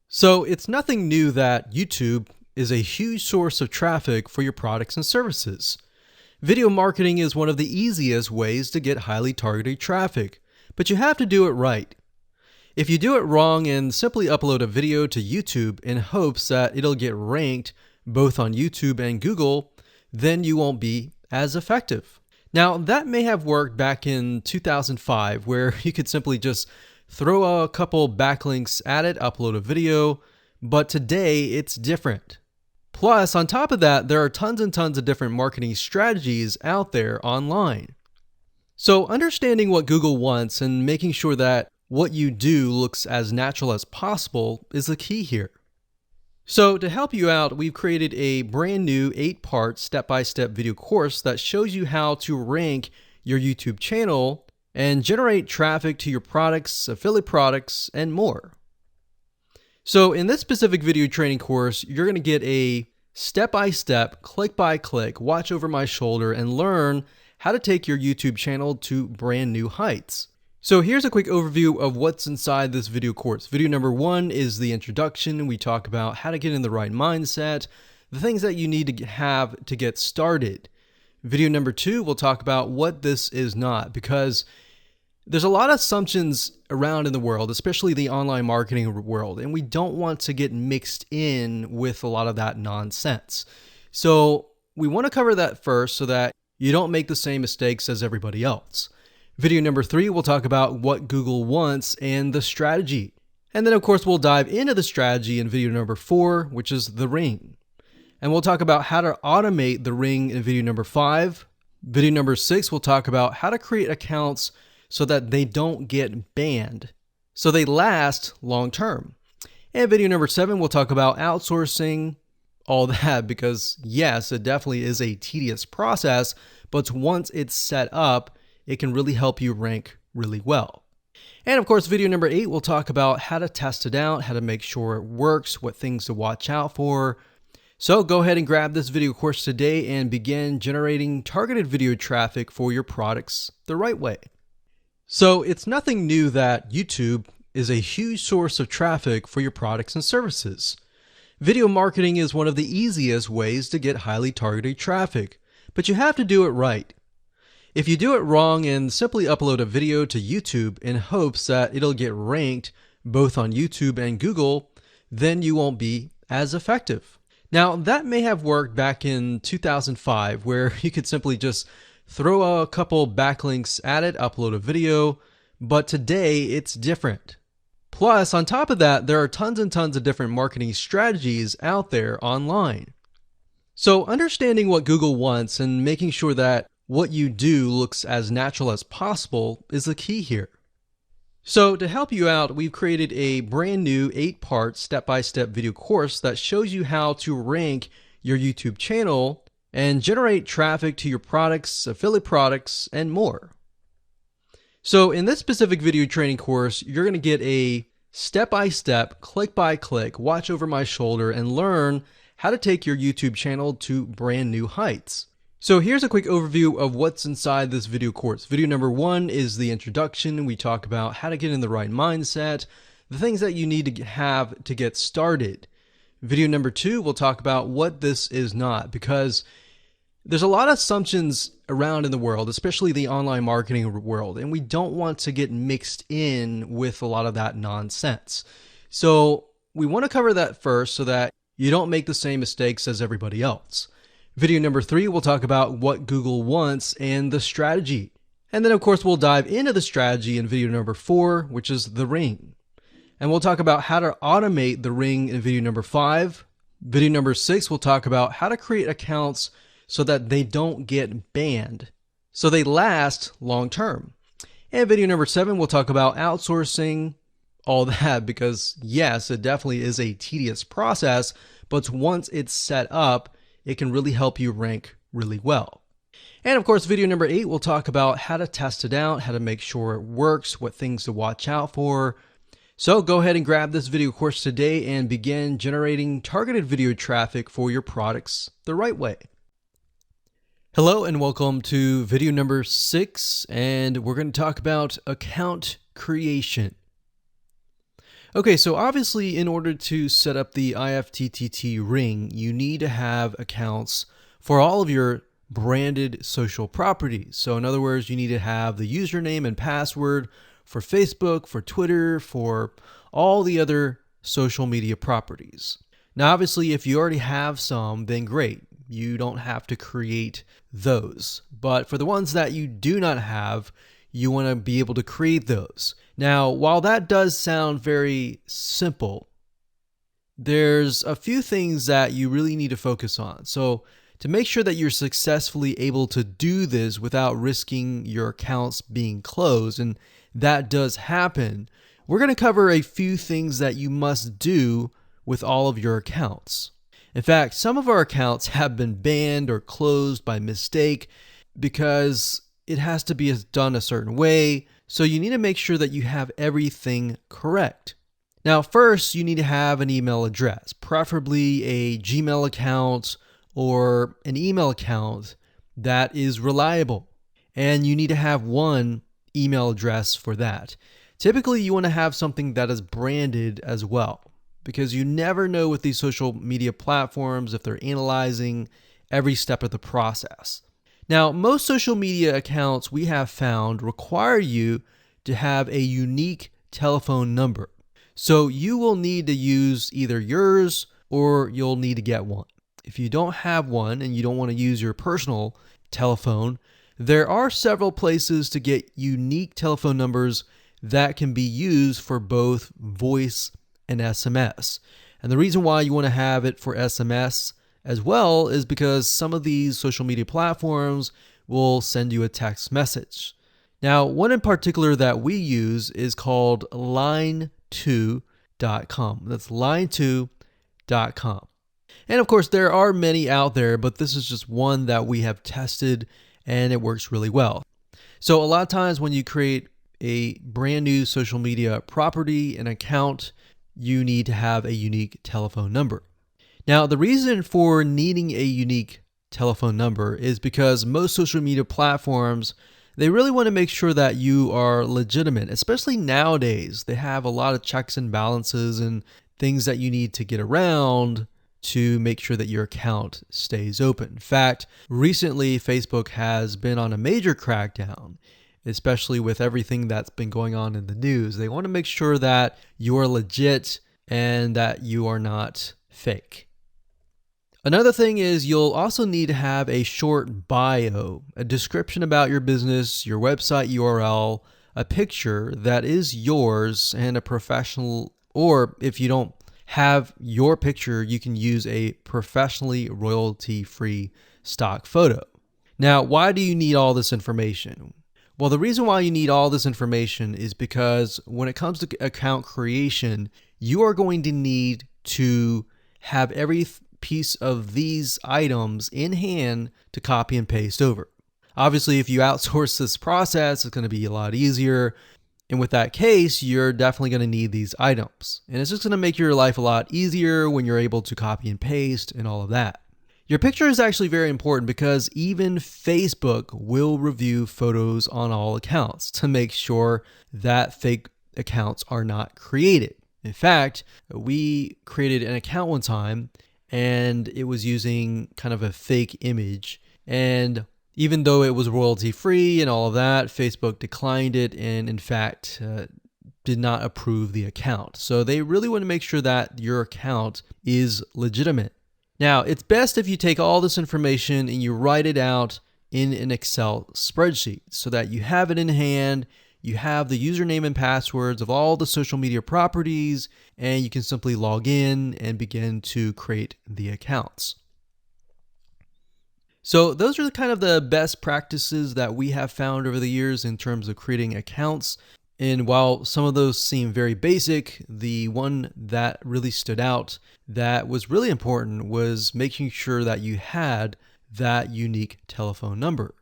So it's nothing new that YouTube is a huge source of traffic for your products and services. Video marketing is one of the easiest ways to get highly targeted traffic, but you have to do it right. If you do it wrong and simply upload a video to YouTube in hopes that it'll get ranked both on YouTube and Google, then you won't be as effective. Now, that may have worked back in 2005, where you could simply just throw a couple backlinks at it, upload a video, but today it's different. Plus, on top of that, there are tons and tons of different marketing strategies out there online. So understanding what Google wants and making sure that what you do looks as natural as possible is the key here. So to help you out, we've created a brand new 8-part step-by-step video course that shows you how to rank your YouTube channel and generate traffic to your products, affiliate products, and more. So in this specific video training course, you're going to get a step-by-step, click-by-click, watch over my shoulder and learn how to take your YouTube channel to brand new heights. So here's a quick overview of what's inside this video course. Video number 1 is the introduction. We talk about how to get in the right mindset, the things that you need to have to get started. Video number 2, we'll talk about what this is not, because there's a lot of assumptions around in the world, especially the online marketing world, and we don't want to get mixed in with a lot of that nonsense. So we want to cover that first so that you don't make the same mistakes as everybody else. Video number 3, we'll talk about what Google wants and the strategy. And then of course we'll dive into the strategy in video number 4, which is the ring. And we'll talk about how to automate the ring in video number 5. Video number 6, we'll talk about how to create accounts so that they don't get banned, so they last long term. And video number 7, we'll talk about outsourcing, all that, because yes, it definitely is a tedious process, but once it's set up, it can really help you rank really well. And of course, video number 8, we'll talk about how to test it out, how to make sure it works, what things to watch out for. So go ahead and grab this video course today and begin generating targeted video traffic for your products the right way. So it's nothing new that YouTube is a huge source of traffic for your products and services. Video marketing is one of the easiest ways to get highly targeted traffic, but you have to do it right. If you do it wrong and simply upload a video to YouTube in hopes that it'll get ranked both on YouTube and Google, then you won't be as effective. Now, that may have worked back in 2005, where you could simply just throw a couple backlinks at it, upload a video, but today it's different. Plus, on top of that, there are tons and tons of different marketing strategies out there online. So understanding what Google wants and making sure that what you do looks as natural as possible is the key here. So to help you out, we've created a brand new 8-part step-by-step video course that shows you how to rank your YouTube channel and generate traffic to your products, affiliate products, and more. So in this specific video training course, you're going to get a step-by-step, click-by-click, watch over my shoulder and learn how to take your YouTube channel to brand new heights. So here's a quick overview of what's inside this video course. Video number 1 is the introduction. We talk about how to get in the right mindset, the things that you need to have to get started. Video number 2, we'll talk about what this is not, because there's a lot of assumptions around in the world, especially the online marketing world, and we don't want to get mixed in with a lot of that nonsense. So we want to cover that first so that you don't make the same mistakes as everybody else. Video number 3, we'll talk about what Google wants and the strategy. And then of course we'll dive into the strategy in video number 4, which is the ring. And we'll talk about how to automate the ring in video number 5. Video number 6, we'll talk about how to create accounts so that they don't get banned, so they last long term. And video number 7, we'll talk about outsourcing, all that, because yes, it definitely is a tedious process, but once it's set up, it can really help you rank really well. And of course, video number 8, we'll talk about how to test it out, how to make sure it works, what things to watch out for. So go ahead and grab this video course today and begin generating targeted video traffic for your products the right way. Hello and welcome to video number 6, and we're going to talk about account creation. Okay, so obviously in order to set up the IFTTT ring, you need to have accounts for all of your branded social properties. So in other words, you need to have the username and password for Facebook, for Twitter, for all the other social media properties. Now, obviously, if you already have some, then great. You don't have to create those. But for the ones that you do not have, you want to be able to create those. Now, while that does sound very simple, there's a few things that you really need to focus on. So to make sure that you're successfully able to do this without risking your accounts being closed, and that does happen, we're going to cover a few things that you must do with all of your accounts. In fact, some of our accounts have been banned or closed by mistake because it has to be done a certain way. So you need to make sure that you have everything correct. Now, first, you need to have an email address, preferably a Gmail account or an email account that is reliable. And you need to have one email address for that. Typically, you want to have something that is branded as well, because you never know with these social media platforms if they're analyzing every step of the process. Now, most social media accounts we have found require you to have a unique telephone number. So you will need to use either yours or you'll need to get one. If you don't have one and you don't want to use your personal telephone, there are several places to get unique telephone numbers that can be used for both voice and SMS. And the reason why you want to have it for SMS as well is because some of these social media platforms will send you a text message. Now, one in particular that we use is called line2.com. That's line2.com. And of course, there are many out there, but this is just one that we have tested and it works really well. So a lot of times when you create a brand new social media property, an account, you need to have a unique telephone number. Now, the reason for needing a unique telephone number is because most social media platforms, they really want to make sure that you are legitimate, especially nowadays. They have a lot of checks and balances and things that you need to get around to make sure that your account stays open. In fact, recently Facebook has been on a major crackdown, especially with everything that's been going on in the news. They want to make sure that you are legit and that you are not fake. Another thing is you'll also need to have a short bio, a description about your business, your website URL, a picture that is yours, and a professional, or if you don't have your picture, you can use a professionally royalty-free stock photo. Now, why do you need all this information? Well, the reason why you need all this information is because when it comes to account creation, you are going to need to have every piece of these items in hand to copy and paste over. Obviously, if you outsource this process, it's going to be a lot easier. And with that case, you're definitely going to need these items. And it's just going to make your life a lot easier when you're able to copy and paste and all of that. Your picture is actually very important because even Facebook will review photos on all accounts to make sure that fake accounts are not created. In fact, we created an account one time and it was using kind of a fake image. And even though it was royalty free and all of that, Facebook declined it and in fact did not approve the account. So they really want to make sure that your account is legitimate. Now, it's best if you take all this information and you write it out in an Excel spreadsheet so that you have it in hand, you have the username and passwords of all the social media properties, and you can simply log in and begin to create the accounts. So those are kind of the best practices that we have found over the years in terms of creating accounts. And while some of those seem very basic, the one that really stood out that was really important was making sure that you had that unique telephone number.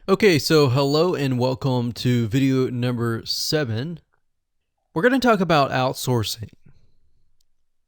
Okay, so hello and welcome to video number 7. We're going to talk about outsourcing.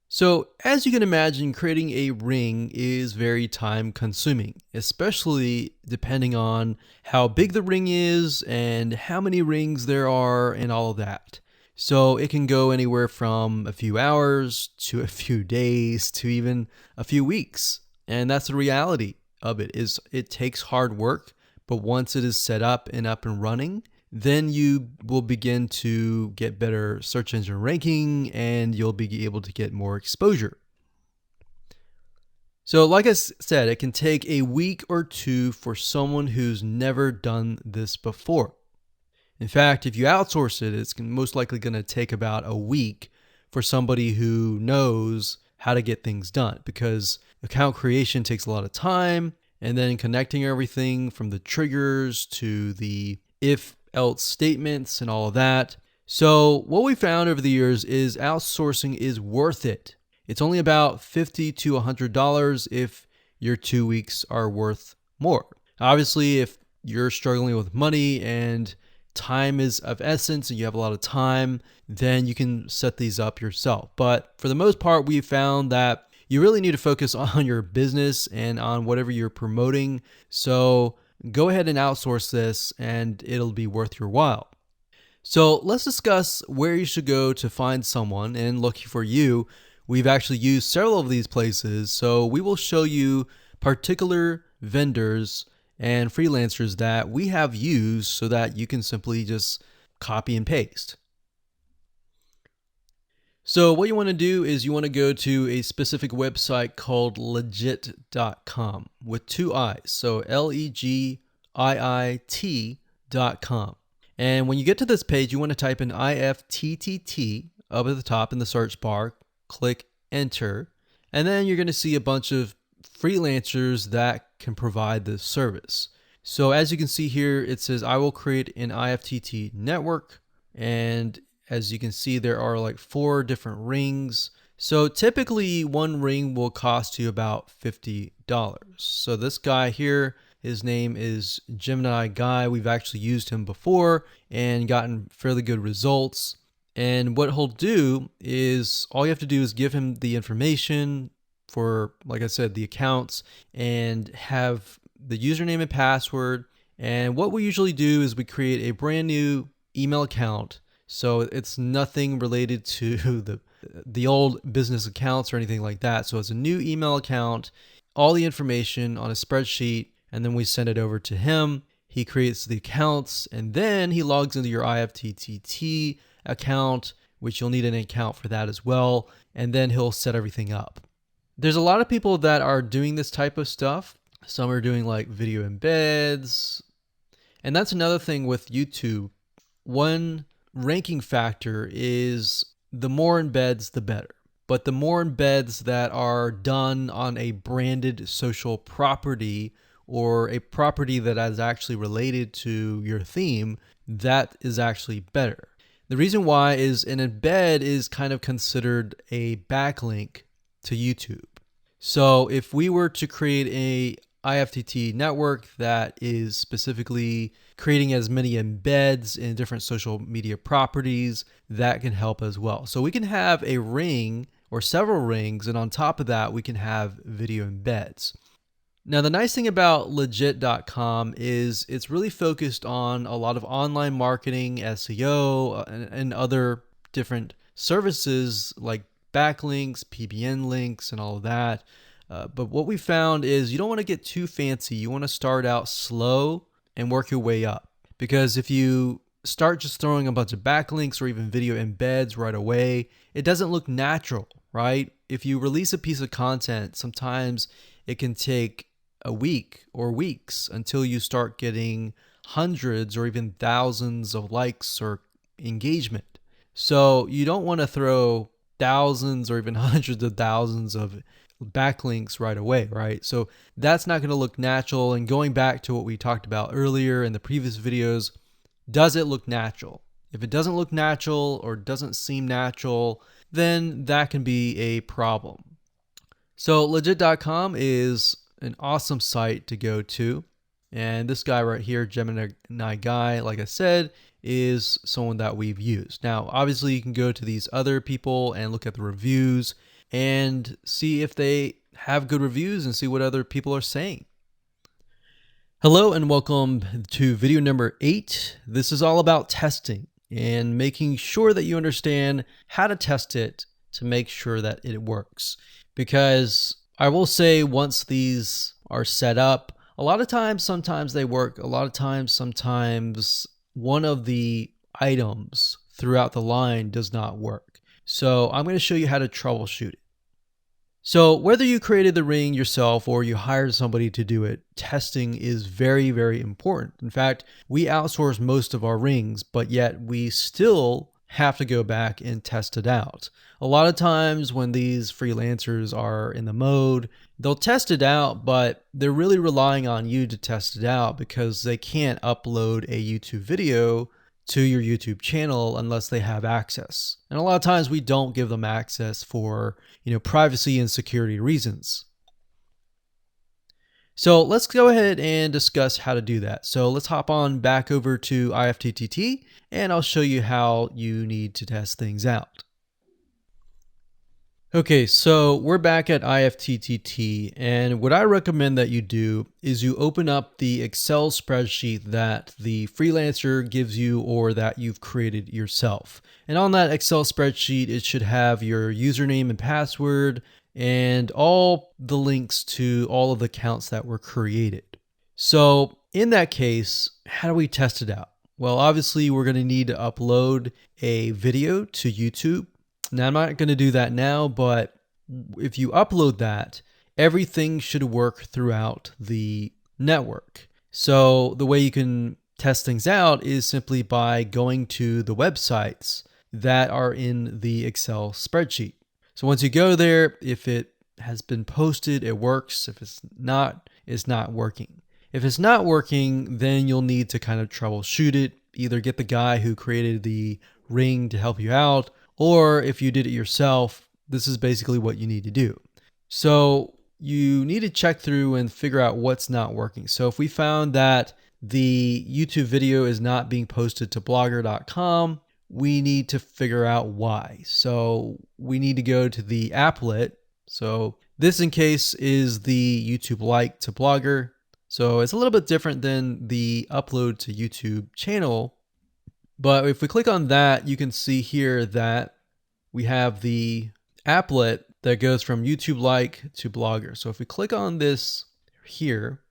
So as you can imagine, creating a ring is very time consuming, especially depending on how big the ring is and how many rings there are and all of that. So it can go anywhere from a few hours to a few days to even a few weeks. And that's the reality of it, is it takes hard work, but once it is set up and running, then you will begin to get better search engine ranking and you'll be able to get more exposure. So like I said, it can take a week or two for someone who's never done this before. In fact, if you outsource it, it's most likely going to take about a week for somebody who knows how to get things done, because account creation takes a lot of time, and then connecting everything from the triggers to the if-else statements and all of that. So what we found over the years is outsourcing is worth it. It's only about $50 to $100 if your 2 weeks are worth more. Obviously, if you're struggling with money and time is of essence and you have a lot of time, then you can set these up yourself. But for the most part, we found that you really need to focus on your business and on whatever you're promoting. So go ahead and outsource this and it'll be worth your while. So let's discuss where you should go to find someone. And lucky for you, we've actually used several of these places. So we will show you particular vendors and freelancers that we have used so that you can simply just copy and paste. So what you want to do is you want to go to a specific website called legit.com with 2 I's. So LEGIIT.com. And when you get to this page, you want to type in IFTTT up at the top in the search bar, click enter, and then you're going to see a bunch of freelancers that can provide this service. So as you can see here, it says, I will create an IFTT network. And as you can see, there are like 4 different rings. So typically one ring will cost you about $50. So this guy here, his name is Gemini Guy. We've actually used him before and gotten fairly good results. And what he'll do is, all you have to do is give him the information for, like I said, the accounts, and have the username and password. And what we usually do is we create a brand new email account. So it's nothing related to the old business accounts or anything like that. So it's a new email account, all the information on a spreadsheet, and then we send it over to him. He creates the accounts, and then he logs into your IFTTT account, which you'll need an account for that as well. And then he'll set everything up. There's a lot of people that are doing this type of stuff. Some are doing like video embeds. And that's another thing with YouTube. One ranking factor is the more embeds, the better. But the more embeds that are done on a branded social property or a property that is actually related to your theme, that is actually better. The reason why is an embed is kind of considered a backlink to YouTube. So if we were to create a IFTT network that is specifically creating as many embeds in different social media properties, that can help as well. So we can have a ring or several rings, and on top of that, we can have video embeds. Now, the nice thing about legit.com is it's really focused on a lot of online marketing, SEO, and other different services like backlinks, PBN links, and all of that. But what we found is you don't want to get too fancy. You want to start out slow and work your way up. Because if you start just throwing a bunch of backlinks or even video embeds right away, it doesn't look natural, right? If you release a piece of content, sometimes it can take a week or weeks until you start getting hundreds or even thousands of likes or engagement. So you don't want to throw thousands or even hundreds of thousands of backlinks right away, right? So that's not going to look natural. And going back to what we talked about earlier in the previous videos, does it look natural? If it doesn't look natural or doesn't seem natural, then that can be a problem. So legit.com is an awesome site to go to. And this guy right here, Gemini Guy, like I said, is someone that we've used. Now, obviously, you can go to these other people and look at the reviews and see if they have good reviews and see what other people are saying. Hello and welcome to video number 8. This is all about testing. and making sure that you understand how to test it to make sure that it works. Because I will say, once these are set up, a lot of times, sometimes they work. A lot of times, sometimes one of the items throughout the line does not work. So I'm going to show you how to troubleshoot it. So whether you created the ring yourself or you hired somebody to do it, testing is very, very important. In fact, we outsource most of our rings, but yet we still have to go back and test it out. A lot of times when these freelancers are in the mode, they'll test it out, but they're really relying on you to test it out because they can't upload a YouTube video to your YouTube channel unless they have access. And a lot of times we don't give them access for, privacy and security reasons. So let's go ahead and discuss how to do that. So let's hop on back over to IFTTT and I'll show you how you need to test things out. Okay, so we're back at IFTTT, and what I recommend that you do is you open up the Excel spreadsheet that the freelancer gives you or that you've created yourself. And on that Excel spreadsheet, it should have your username and password and all the links to all of the accounts that were created. So in that case, how do we test it out? Well, obviously we're going to need to upload a video to YouTube. Now, I'm not going to do that now, but if you upload that, everything should work throughout the network. So the way you can test things out is simply by going to the websites that are in the Excel spreadsheet. So once you go there, if it has been posted, it works. If it's not working. If it's not working, then you'll need to kind of troubleshoot it. Either get the guy who created the ring to help you out, or if you did it yourself, this is basically what you need to do. So you need to check through and figure out what's not working. So if we found that the YouTube video is not being posted to blogger.com, we need to figure out why. So we need to go to the applet. So this, in case, is the YouTube like to Blogger. So it's a little bit different than the upload to YouTube channel. But if we click on that, you can see here that we have the applet that goes from YouTube like to Blogger. So if we click on this here,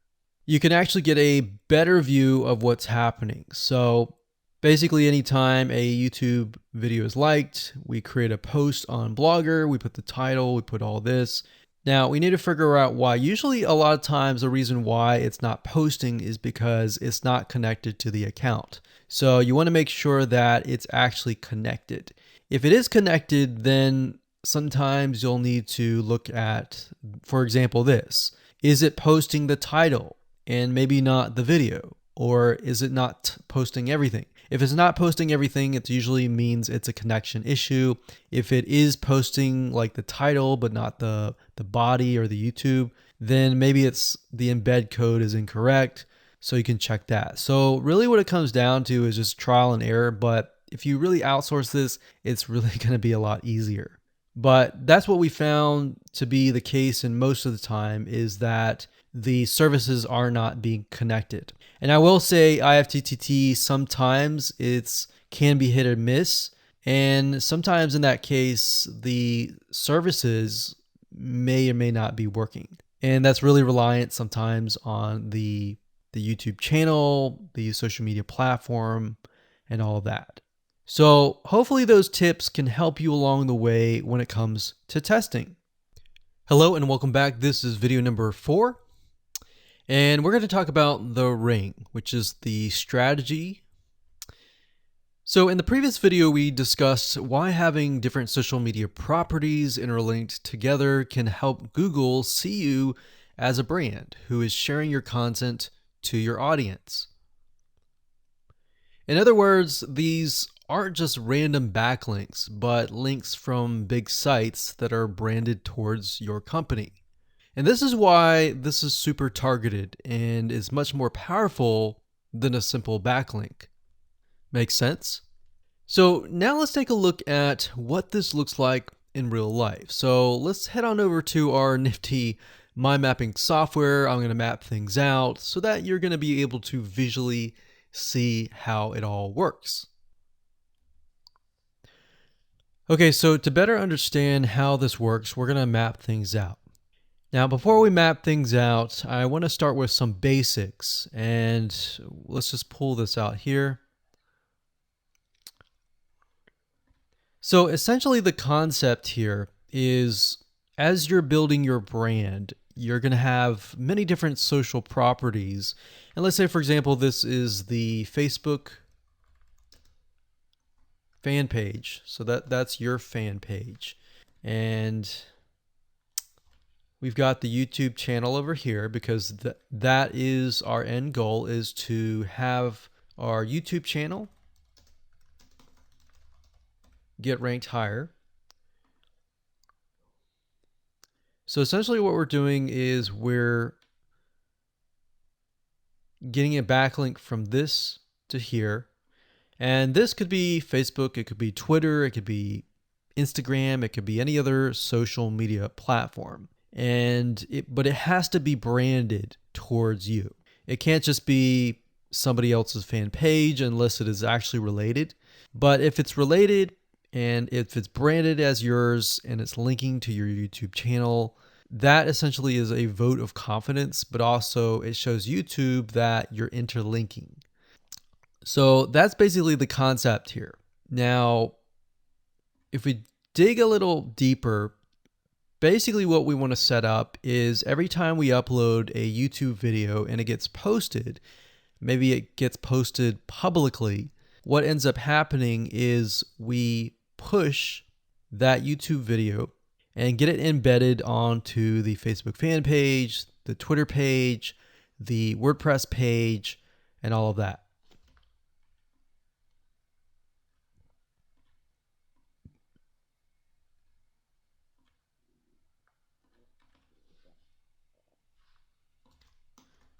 you can actually get a better view of what's happening. So basically, anytime a YouTube video is liked, we create a post on Blogger, we put the title, we put all this. Now we need to figure out why. Usually a lot of times the reason why it's not posting is because it's not connected to the account. So you want to make sure that it's actually connected. If it is connected, then sometimes you'll need to look at, for example, this. Is it posting the title and maybe not the video? Or is it not posting everything? If it's not posting everything, it usually means it's a connection issue. If it is posting like the title but not the body or the YouTube, then maybe it's the embed code is incorrect. So you can check that. So really what it comes down to is just trial and error. But if you really outsource this, it's really going to be a lot easier. But that's what we found to be the case, and most of the time is that the services are not being connected. And I will say IFTTT, sometimes it's can be hit or miss. And sometimes in that case, the services may or may not be working. And that's really reliant sometimes on the YouTube channel, the social media platform, and all of that. So hopefully those tips can help you along the way when it comes to testing. Hello and welcome back. This is video number 4. And we're going to talk about the ring, which is the strategy. So in the previous video, we discussed why having different social media properties interlinked together can help Google see you as a brand who is sharing your content to your audience. In other words, these aren't just random backlinks, but links from big sites that are branded towards your company. And this is why this is super targeted and is much more powerful than a simple backlink. Makes sense? So now let's take a look at what this looks like in real life. So let's head on over to our nifty mind mapping software. I'm going to map things out so that you're going to be able to visually see how it all works. Okay, so to better understand how this works, we're going to map things out. Now, before we map things out, I want to start with some basics, and let's just pull this out here. So essentially the concept here is, as you're building your brand, you're going to have many different social properties. And let's say, for example, this is the Facebook fan page. So that's your fan page. And we've got the YouTube channel over here because that is our end goal, is to have our YouTube channel get ranked higher. So essentially what we're doing is we're getting a backlink from this to here. And this could be Facebook, it could be Twitter, it could be Instagram, it could be any other social media platform. But it has to be branded towards you. It can't just be somebody else's fan page unless it is actually related. But if it's related and if it's branded as yours and it's linking to your YouTube channel, that essentially is a vote of confidence, but also it shows YouTube that you're interlinking. So that's basically the concept here. Now, if we dig a little deeper, basically what we want to set up is every time we upload a YouTube video and it gets posted, maybe it gets posted publicly, what ends up happening is we push that YouTube video and get it embedded onto the Facebook fan page, the Twitter page, the WordPress page, and all of that.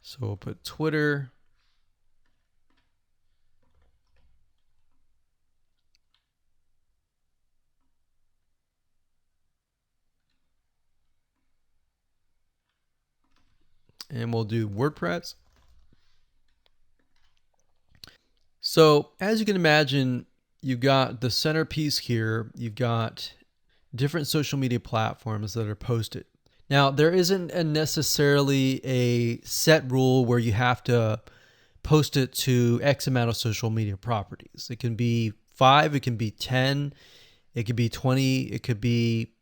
So we'll put Twitter. And we'll do WordPress. So as you can imagine, you've got the centerpiece here. You've got different social media platforms that are posted. Now, there isn't necessarily a set rule where you have to post it to X amount of social media properties. It can be 5, it can be 10, it could be 20, it could be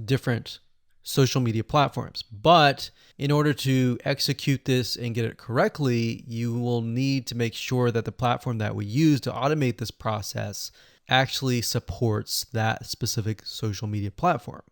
different social media platforms. But in order to execute this and get it correctly, you will need to make sure that the platform that we use to automate this process actually supports that specific social media platform.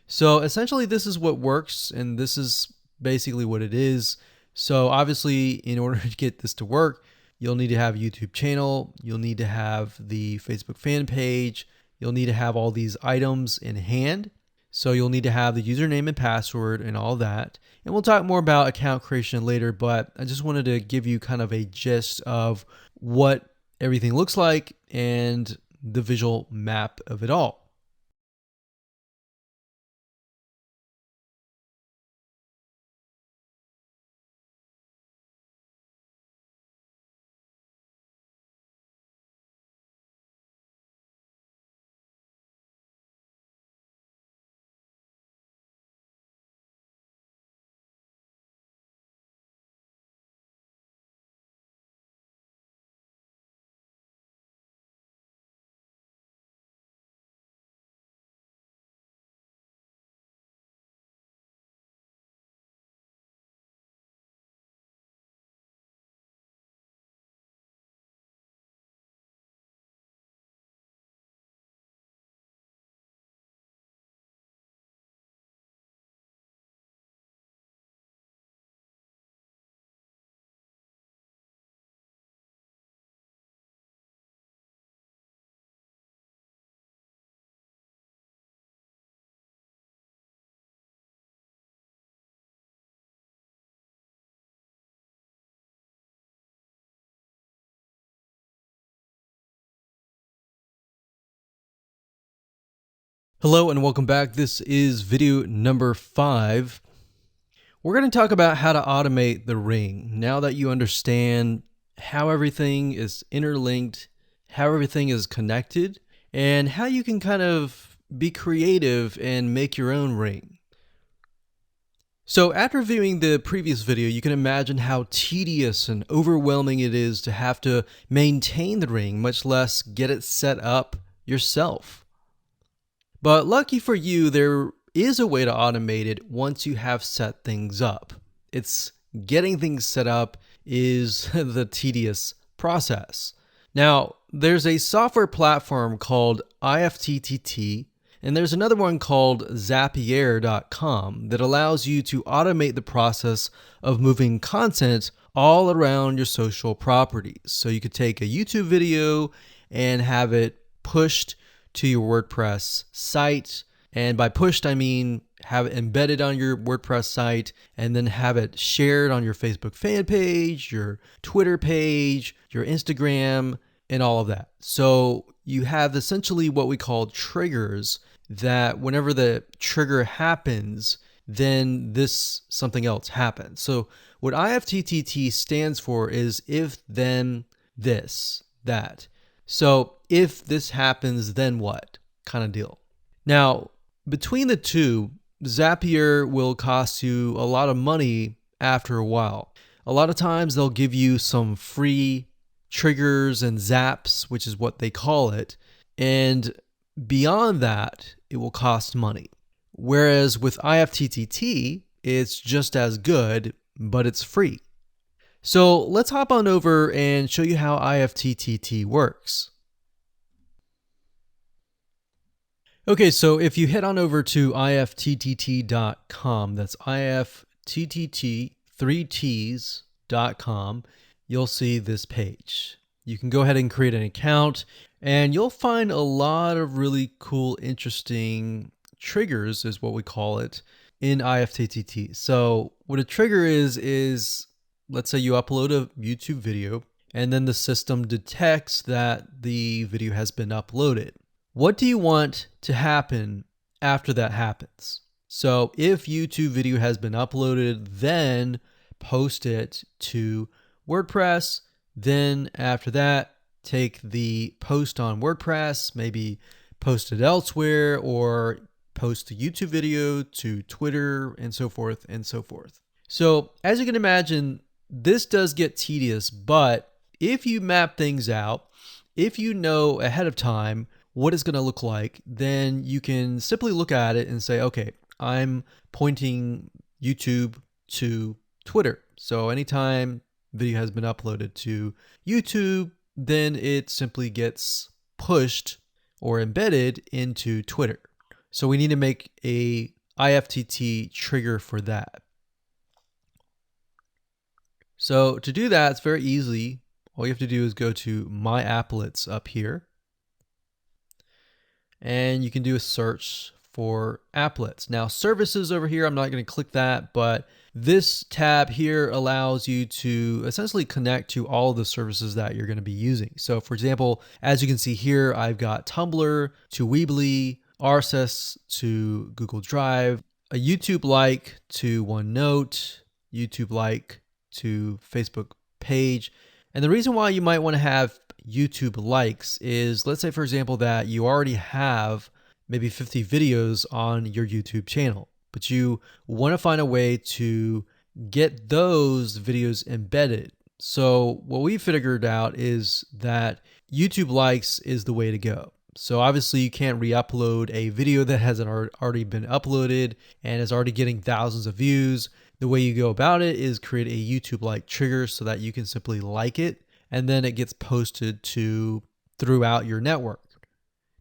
So essentially this is what works, and this is basically what it is. So obviously, in order to get this to work, you'll need to have a YouTube channel, you'll need to have the Facebook fan page, you'll need to have all these items in hand. So you'll need to have the username and password and all that. And we'll talk more about account creation later, but I just wanted to give you kind of a gist of what everything looks like and the visual map of it all. Hello and welcome back. This is video number 5. We're going to talk about how to automate the ring. Now that you understand how everything is interlinked, how everything is connected, and how you can kind of be creative and make your own ring. So after viewing the previous video, you can imagine how tedious and overwhelming it is to have to maintain the ring, much less get it set up yourself. But lucky for you, there is a way to automate it once you have set things up. It's getting things set up is the tedious process. Now, there's a software platform called IFTTT, and there's another one called Zapier.com that allows you to automate the process of moving content all around your social properties. So you could take a YouTube video and have it pushed to your WordPress site. And by pushed, I mean have it embedded on your WordPress site and then have it shared on your Facebook fan page, your Twitter page, your Instagram, and all of that. So you have essentially what we call triggers that whenever the trigger happens, then something else happens. So what IFTTT stands for is if, then, this, that. So if this happens, then what kind of deal. Now, between the two, Zapier will cost you a lot of money after a while. A lot of times they'll give you some free triggers and zaps, which is what they call it. And beyond that, it will cost money. Whereas with IFTTT, it's just as good, but it's free. So let's hop on over and show you how IFTTT works. Okay, so if you head on over to ifttt.com, that's ifttt3ts.com, you'll see this page. You can go ahead and create an account, and you'll find a lot of really cool, interesting triggers, is what we call it, in IFTTT. So what a trigger is let's say you upload a YouTube video, and then the system detects that the video has been uploaded. What do you want to happen after that happens? So if YouTube video has been uploaded, then post it to WordPress. Then after that, take the post on WordPress, maybe post it elsewhere, or post the YouTube video to Twitter, and so forth and so forth. So as you can imagine, this does get tedious, but if you map things out, if you know ahead of time what it's going to look like, then you can simply look at it and say, okay, I'm pointing YouTube to Twitter. So anytime video has been uploaded to YouTube, then it simply gets pushed or embedded into Twitter. So we need to make a IFTTT trigger for that. So to do that, it's very easy. All you have to do is go to My Applets up here, and you can do a search for applets. Now, services over here, I'm not going to click that, but this tab here allows you to essentially connect to all of the services that you're going to be using. So for example, as you can see here, I've got Tumblr to Weebly, RSS to Google Drive, a YouTube like to OneNote, YouTube like to Facebook page. And the reason why you might want to have YouTube likes is, let's say for example that you already have maybe 50 videos on your YouTube channel, but you want to find a way to get those videos embedded. So what we figured out is that YouTube likes is the way to go. So obviously you can't re-upload a video that hasn't already been uploaded and is already getting thousands of views. The way you go about it is create a YouTube like trigger so that you can simply like it, and then it gets posted to throughout your network.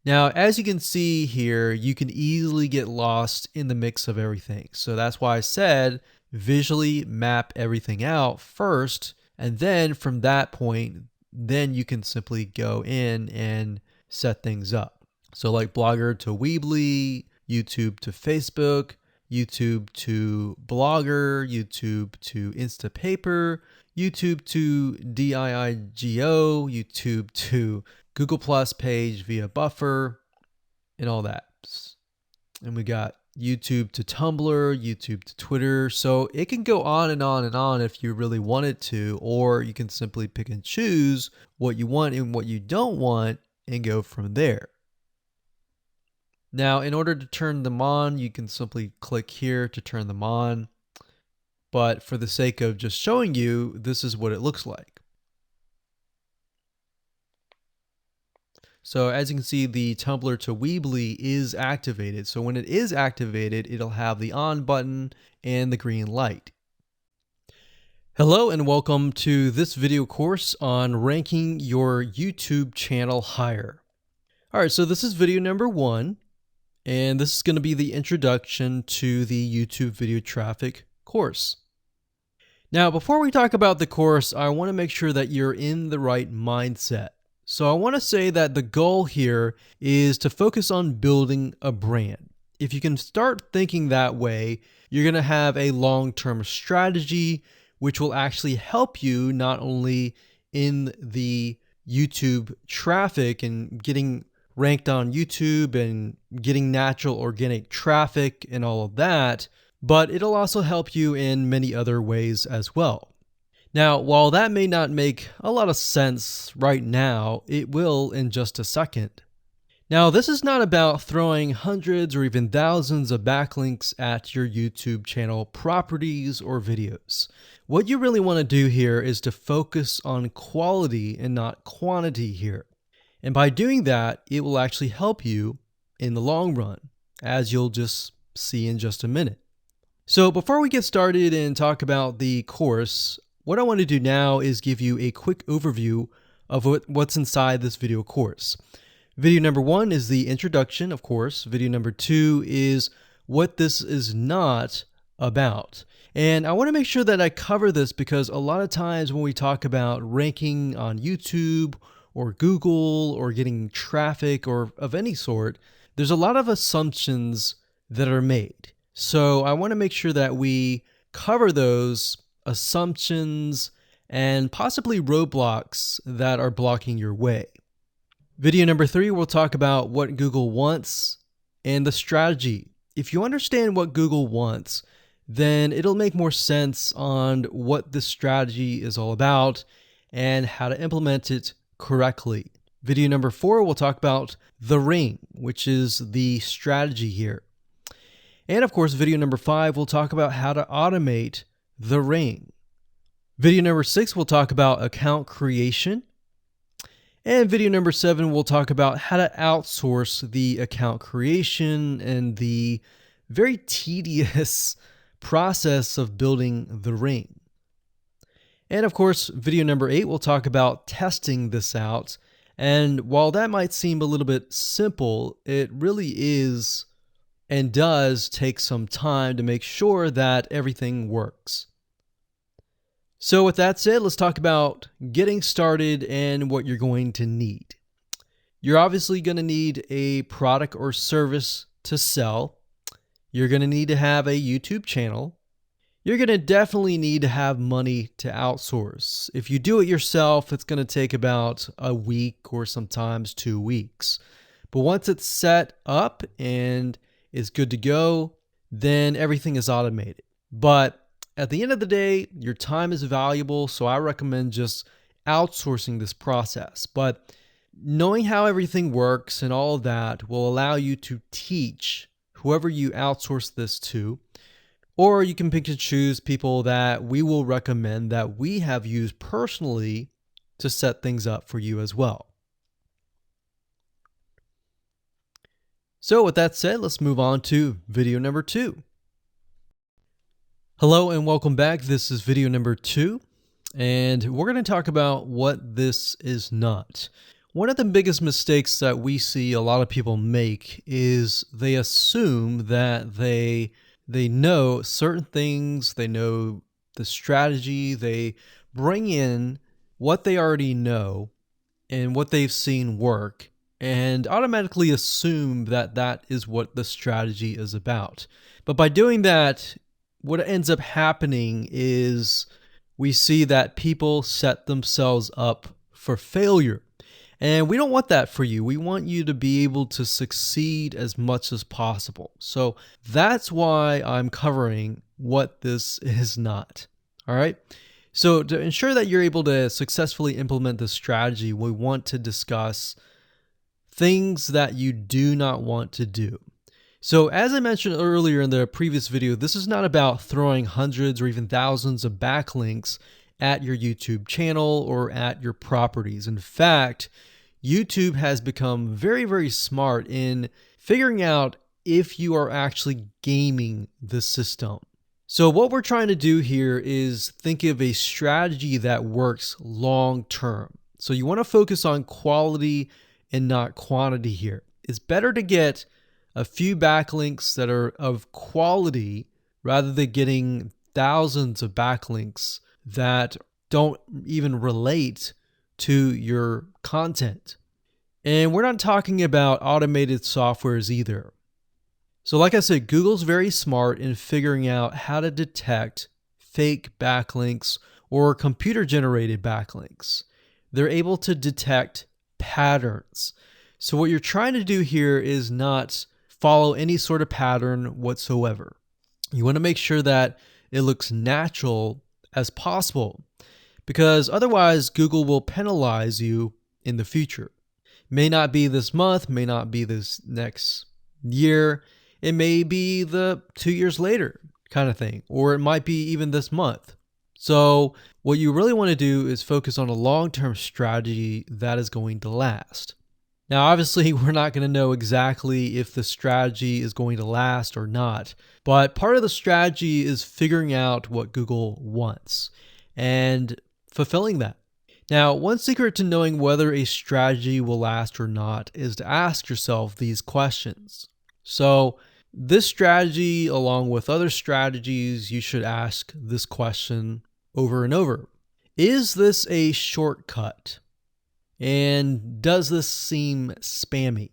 Now, as you can see here, you can easily get lost in the mix of everything. So that's why I said visually map everything out first, and then from that point, then you can simply go in and set things up. So like Blogger to Weebly, YouTube to Facebook, YouTube to Blogger, YouTube to Instapaper, YouTube to DIIGO, YouTube to Google Plus page via Buffer, and all that. And we got YouTube to Tumblr, YouTube to Twitter. So it can go on and on and on if you really want it to, or you can simply pick and choose what you want and what you don't want and go from there. Now, in order to turn them on, you can simply click here to turn them on. But for the sake of just showing you, this is what it looks like. So as you can see, the Tumblr to Weebly is activated. So when it is activated, it'll have the on button and the green light. Hello and welcome to this video course on ranking your YouTube channel higher. All right, so this is video number 1, and this is going to be the introduction to the YouTube video traffic course. Now, before we talk about the course, I want to make sure that you're in the right mindset. So I want to say that the goal here is to focus on building a brand. If you can start thinking that way, you're going to have a long-term strategy, which will actually help you not only in the YouTube traffic and getting ranked on YouTube and getting natural organic traffic and all of that, but it'll also help you in many other ways as well. Now, while that may not make a lot of sense right now, it will in just a second. Now, this is not about throwing hundreds or even thousands of backlinks at your YouTube channel properties or videos. What you really want to do here is to focus on quality and not quantity here. And by doing that, it will actually help you in the long run, as you'll just see in just a minute. So before we get started and talk about the course, what I want to do now is give you a quick overview of what's inside this video course. Video number 1 is the introduction, of course. Video number 2 is what this is not about. And I want to make sure that I cover this because a lot of times when we talk about ranking on YouTube or Google or getting traffic or of any sort, there's a lot of assumptions that are made. So I want to make sure that we cover those assumptions and possibly roadblocks that are blocking your way. Video number 3, we'll talk about what Google wants and the strategy. If you understand what Google wants, then it'll make more sense on what this strategy is all about and how to implement it correctly. Video number 4, we'll talk about the ring, which is the strategy here. And of course, video number 5, we'll talk about how to automate the ring. Video number 6, we'll talk about account creation. And video number 7, we'll talk about how to outsource the account creation and the very tedious process of building the ring. And of course, video number 8, we'll talk about testing this out. And while that might seem a little bit simple, it really is and does take some time to make sure that everything works. So with that said, let's talk about getting started and what you're going to need. You're obviously going to need a product or service to sell. You're going to need to have a YouTube channel. You're going to definitely need to have money to outsource. If you do it yourself, it's going to take about a week or sometimes 2 weeks. But once it's set up and is good to go, then everything is automated. But at the end of the day, your time is valuable, so I recommend just outsourcing this process. But knowing how everything works and all of that will allow you to teach whoever you outsource this to, or you can pick and choose people that we will recommend that we have used personally to set things up for you as well. So with that said, let's move on to video number 2. Hello and welcome back. This is video number 2, and we're going to talk about what this is not. One of the biggest mistakes that we see a lot of people make is they assume that they know certain things, they know the strategy, they bring in what they already know and what they've seen work, and automatically assume that that is what the strategy is about. But by doing that, what ends up happening is we see that people set themselves up for failure. And we don't want that for you. We want you to be able to succeed as much as possible. So that's why I'm covering what this is not. All right. So to ensure that you're able to successfully implement this strategy, we want to discuss things that you do not want to do. So as I mentioned earlier in the previous video, this is not about throwing hundreds or even thousands of backlinks at your YouTube channel or at your properties. In fact, YouTube has become very, very smart in figuring out if you are actually gaming the system. So what we're trying to do here is think of a strategy that works long term. So you want to focus on quality and not quantity here. It's better to get a few backlinks that are of quality rather than getting thousands of backlinks that don't even relate to your content. And we're not talking about automated softwares either. So like I said, Google's very smart in figuring out how to detect fake backlinks or computer-generated backlinks. They're able to detect patterns. So what you're trying to do here is not follow any sort of pattern whatsoever. You want to make sure that it looks natural as possible, because otherwise Google will penalize you in the future. May not be this month, may not be this next year. It may be the 2 years later kind of thing, or it might be even this month. So what you really want to do is focus on a long-term strategy that is going to last. Now, obviously, we're not going to know exactly if the strategy is going to last or not, but part of the strategy is figuring out what Google wants and fulfilling that. Now, one secret to knowing whether a strategy will last or not is to ask yourself these questions. So this strategy, along with other strategies, you should ask this question over and over. Is this a shortcut? And does this seem spammy?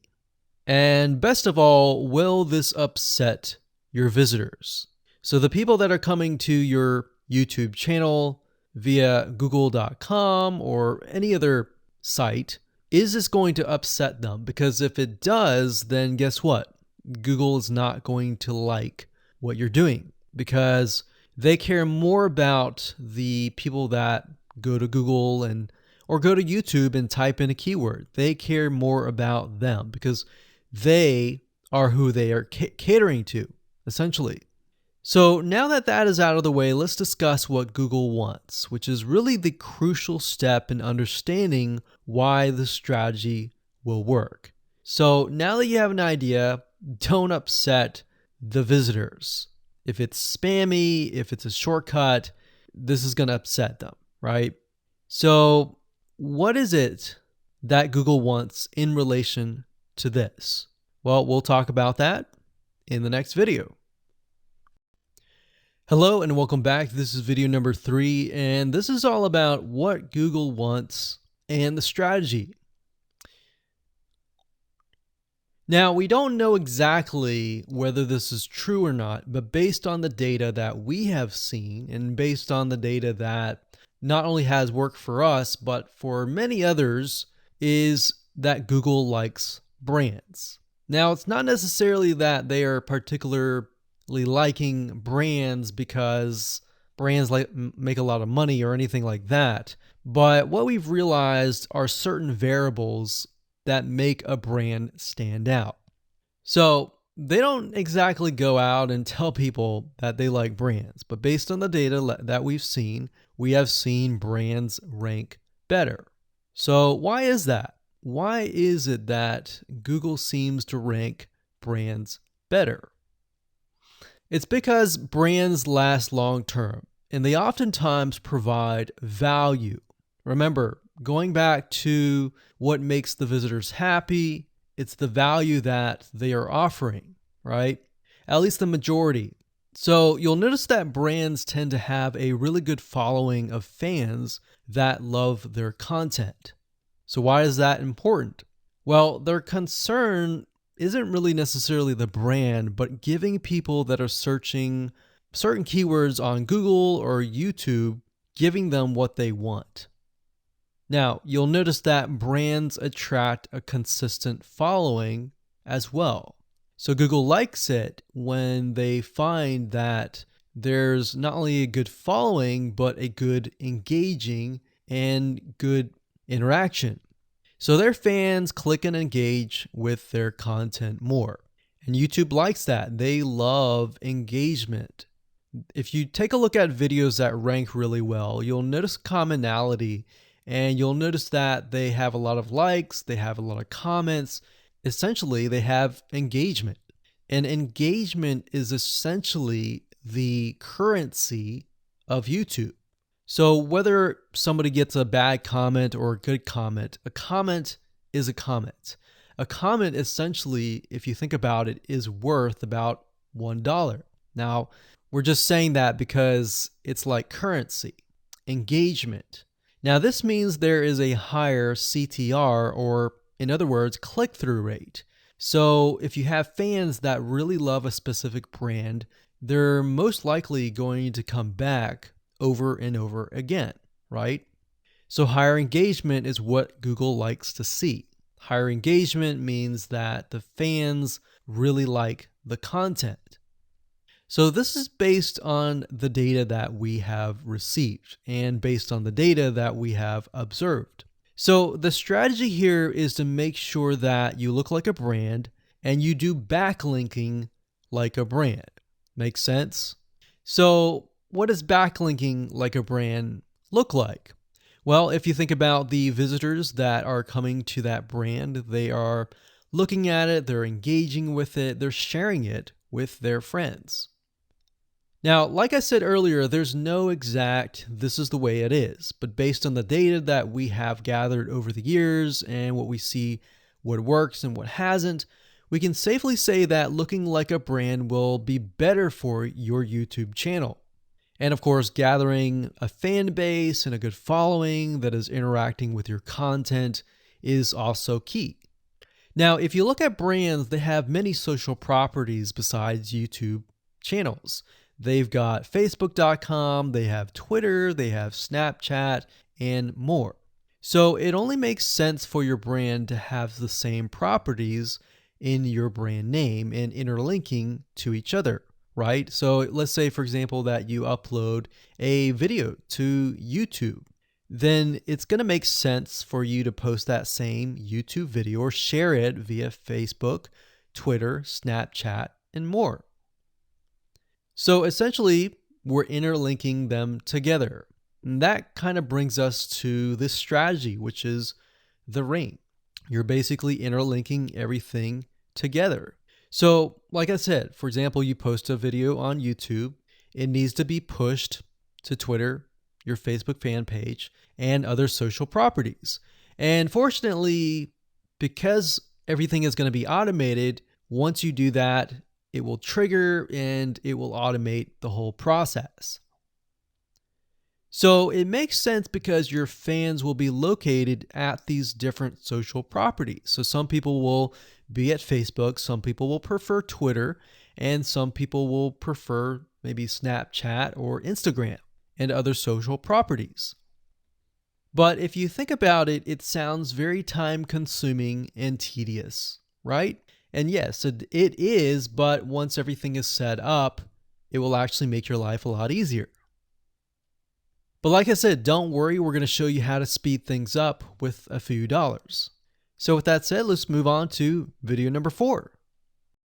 And best of all, will this upset your visitors? So the people that are coming to your YouTube channel via google.com or any other site, is this going to upset them? Because if it does, then guess what? Google is not going to like what you're doing, because they care more about the people that go to Google or go to YouTube and type in a keyword. They care more about them because they are who they are catering to, essentially. So now that that is out of the way, let's discuss what Google wants, which is really the crucial step in understanding why the strategy will work. So now that you have an idea, don't upset the visitors. If it's spammy, if it's a shortcut, this is going to upset them, right? So what is it that Google wants in relation to this? Well, we'll talk about that in the next video. Hello and welcome back. This is video number 3, and this is all about what Google wants and the strategy. Now, we don't know exactly whether this is true or not, but based on the data that we have seen and based on the data that not only has worked for us, but for many others, is that Google likes brands. Now, it's not necessarily that they are particularly liking brands because brands make a lot of money or anything like that, but what we've realized are certain variables that make a brand stand out. So they don't exactly go out and tell people that they like brands, but based on the data that we've seen, we have seen brands rank better. So why is that? Why is it that Google seems to rank brands better? It's because brands last long term, and they oftentimes provide value. Remember, going back to what makes the visitors happy, it's the value that they are offering, right? At least the majority. So you'll notice that brands tend to have a really good following of fans that love their content. So why is that important? Well, their concern isn't really necessarily the brand, but giving people that are searching certain keywords on Google or YouTube, giving them what they want. Now, you'll notice that brands attract a consistent following as well. So Google likes it when they find that there's not only a good following, but a good engaging and good interaction. So their fans click and engage with their content more. And YouTube likes that. They love engagement. If you take a look at videos that rank really well, you'll notice commonality, and you'll notice that they have a lot of likes, they have a lot of comments. Essentially, they have engagement. And engagement is essentially the currency of YouTube. So whether somebody gets a bad comment or a good comment, a comment is a comment. A comment essentially, if you think about it, is worth about $1. Now, we're just saying that because it's like currency, engagement. Now, this means there is a higher CTR, or in other words, click-through rate. So if you have fans that really love a specific brand, they're most likely going to come back over and over again, right? So higher engagement is what Google likes to see. Higher engagement means that the fans really like the content. So this is based on the data that we have received and based on the data that we have observed. So the strategy here is to make sure that you look like a brand and you do backlinking like a brand. Make sense? So what does backlinking like a brand look like? Well, if you think about the visitors that are coming to that brand, they are looking at it, they're engaging with it, they're sharing it with their friends. Now, like I said earlier, there's no exact this is the way it is, but based on the data that we have gathered over the years and what we see what works and what hasn't, we can safely say that looking like a brand will be better for your YouTube channel. And of course, gathering a fan base and a good following that is interacting with your content is also key. Now, if you look at brands, they have many social properties besides YouTube channels. They've got Facebook.com, they have Twitter, they have Snapchat, and more. So it only makes sense for your brand to have the same properties in your brand name and interlinking to each other, right? So let's say, for example, that you upload a video to YouTube. Then it's going to make sense for you to post that same YouTube video or share it via Facebook, Twitter, Snapchat, and more. So essentially, we're interlinking them together. And that kind of brings us to this strategy, which is the ring. You're basically interlinking everything together. So like I said, for example, you post a video on YouTube, it needs to be pushed to Twitter, your Facebook fan page, and other social properties. And fortunately, because everything is going to be automated, once you do that, it will trigger and it will automate the whole process. So it makes sense because your fans will be located at these different social properties. So some people will be at Facebook, some people will prefer Twitter, and some people will prefer maybe Snapchat or Instagram and other social properties. But if you think about it, it sounds very time consuming and tedious, right? And yes, it is, but once everything is set up, it will actually make your life a lot easier. But like I said, don't worry, we're going to show you how to speed things up with a few dollars. So with that said, let's move on to video number 4.